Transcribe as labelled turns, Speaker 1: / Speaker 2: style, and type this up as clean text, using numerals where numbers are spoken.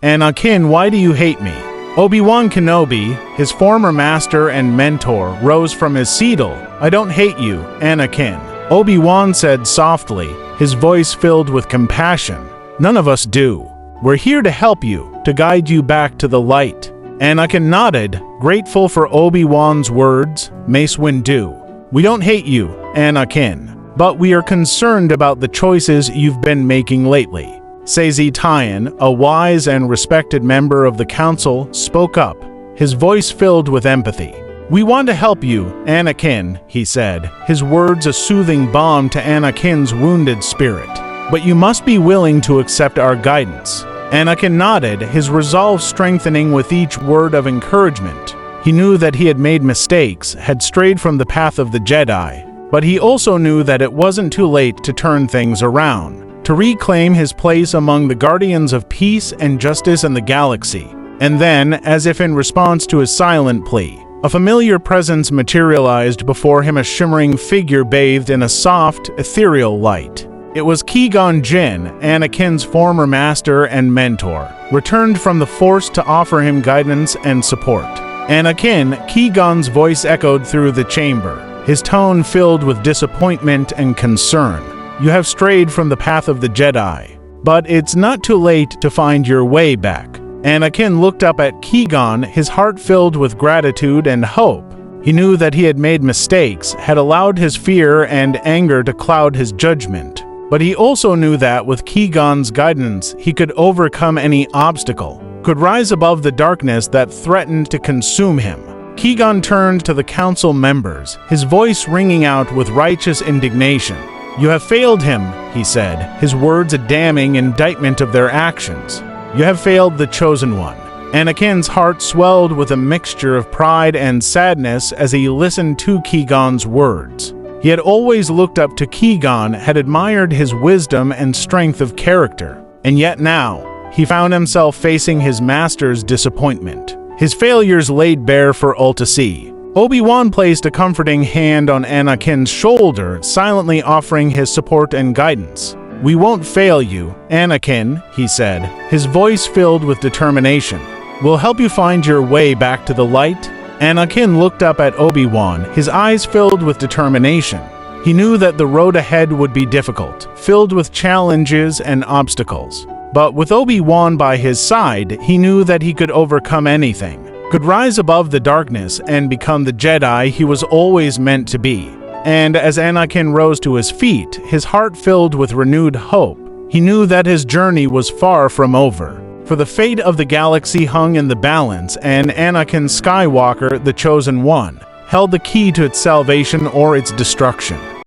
Speaker 1: "Anakin, why do you hate me?" Obi-Wan Kenobi, his former master and mentor, rose from his settle. "I don't hate you, Anakin," Obi-Wan said softly, his voice filled with compassion. "None of us do. We're here to help you, to guide you back to the light." Anakin nodded, grateful for Obi-Wan's words. "Mace Windu, we don't hate you, Anakin, but we are concerned about the choices you've been making lately." Sazi Tian, a wise and respected member of the council, spoke up, his voice filled with empathy. "We want to help you, Anakin," he said, his words a soothing balm to Anakin's wounded spirit. "But you must be willing to accept our guidance." Anakin nodded, his resolve strengthening with each word of encouragement. He knew that he had made mistakes, had strayed from the path of the Jedi, but he also knew that it wasn't too late to turn things around, to reclaim his place among the guardians of peace and justice in the galaxy. And then, as if in response to his silent plea, a familiar presence materialized before him, a shimmering figure bathed in a soft, ethereal light. It was Qui-Gon Jinn, Anakin's former master and mentor, returned from the Force to offer him guidance and support. "Anakin," Qui-Gon's voice echoed through the chamber, his tone filled with disappointment and concern. "You have strayed from the path of the Jedi, but it's not too late to find your way back." Anakin looked up at Qui-Gon, his heart filled with gratitude and hope. He knew that he had made mistakes, had allowed his fear and anger to cloud his judgment. But he also knew that with Qui-Gon's guidance, he could overcome any obstacle, could rise above the darkness that threatened to consume him. Qui-Gon turned to the council members, his voice ringing out with righteous indignation. "You have failed him," he said, his words a damning indictment of their actions. "You have failed the Chosen One." Anakin's heart swelled with a mixture of pride and sadness as he listened to Qui-Gon's words. He had always looked up to Qui-Gon, had admired his wisdom and strength of character, and yet now, he found himself facing his master's disappointment. His failures laid bare for all to see. Obi-Wan placed a comforting hand on Anakin's shoulder, silently offering his support and guidance. "We won't fail you, Anakin," he said, his voice filled with determination. "We'll help you find your way back to the light." Anakin looked up at Obi-Wan, his eyes filled with determination. He knew that the road ahead would be difficult, filled with challenges and obstacles. But with Obi-Wan by his side, he knew that he could overcome anything, could rise above the darkness and become the Jedi he was always meant to be. And as Anakin rose to his feet, his heart filled with renewed hope, he knew that his journey was far from over. For the fate of the galaxy hung in the balance, and Anakin Skywalker, the Chosen One, held the key to its salvation or its destruction.